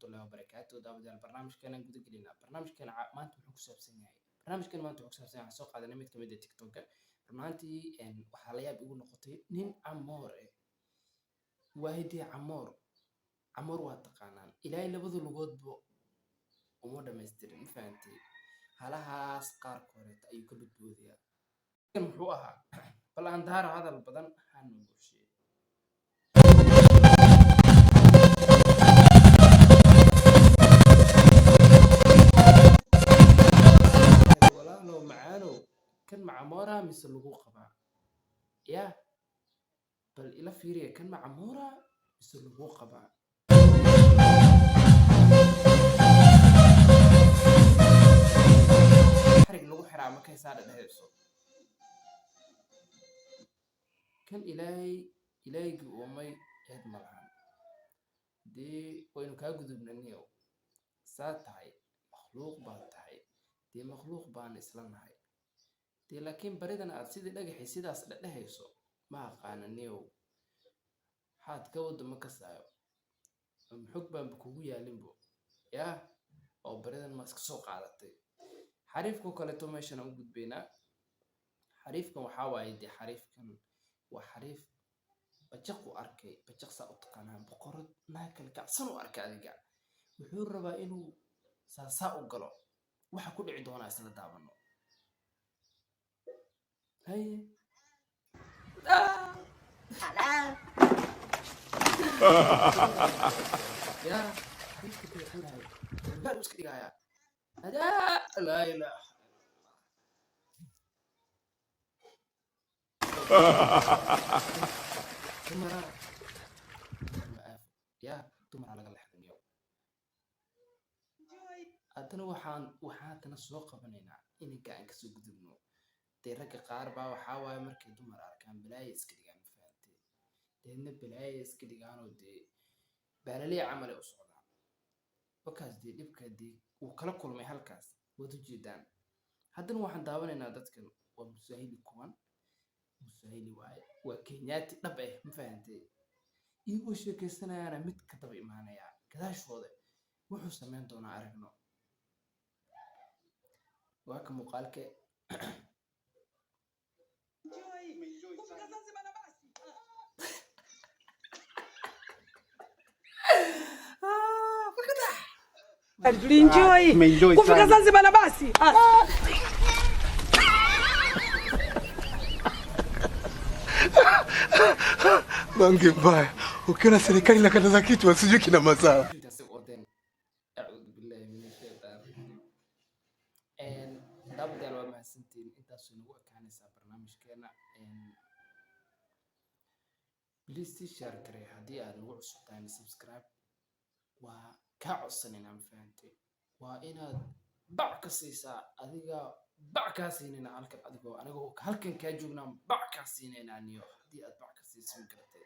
waraxmatullaahi wabarakaatuh. Daawadayaal barnaamijkeena guda gelina barnaamijkeena maanta wuxuu ku saabsan yahay waxaan soo qaadanay mid ka mid ah TikTok-ka. Runaantii waxaa la yaab igu noqotay nin Camoor waahidii Camoor waa taqaanaan ilaahay labada lugoodba uma dhammaystirin ma fahantay halahaas qaarkood ayuu ka badboodiyaa kan muxuu ahaa bal aan daaro hadal badan han bulshiyay walaalo macaano kan Camoora mise lagu qabaa ya bal ila fiiriya kan Camoora mise lagu qabaa xarig lagu xiraa markay saar dhahayso kan ilaahaygi uumay eed malahan dee waynu kaa gudubnaniyo saa tahay makhluuq baa tahay dee makhluuq baan isla nahay dee laakiin baridan aad sidii dhagaxii sidaas dhahayso ma aqaananiyow waxaad ka wada ma kasaayo xog baanba kugu yaalinbo yaa oo baridan ma iska soo qaadatay xariifka kaleeto meeshan aan u gudbaynaa xariifkan waxaa waaye dee xariifkan waa xariif bajaq u arkay bajaq saa u taqaanaan boqorad naag kale kacsan u arkay adiga wuxuu rabaa inuu saasaa u galo waxa ku dhici doonaa isla daawano haye ya xariifka kale xurahay bal iska dhigaya la ilaha ya dumar laga leexdaniyo haddana waxaan soo qabanaynaa ininka aan kasoo gudubno dee ragga qaar baa waxaa waaye markay dumar arkaan balaayo iska dhigaan ma fahantay deedna balaayo iska dhigaanoo dee baalaley camale u socdaan wakaas dee dhibka dee uu kala kulmay halkaas waad ujeedaan haddana waxaan daawanaynaa dadkan waa musaahili kuwan musaahili waaye waa kenyaati dhab ma fahantay iyagoo sheekaysanayaana mid ka daba imaanaya gadaashooda wuxuu samayn doonaa aragno waa ka muuqaalke Enjoy kufika Zanzibar na basi bangi mbaya ukiona serikali inakataza kitu wasijui kina madhara. daawadayaal waa mahadsantiin intaas nagu ekaanaysaa barnaamijkeena please share garee haddii aad nagu cusub tahay subscribe waa kaa codsanayna ma fahantay waa inaad bac ka siisaa adiga bac kaa siinayna halkan anigoo halkan kaa joognaa bac kaa siinayna niyo haddii aad bac ka siisan kartay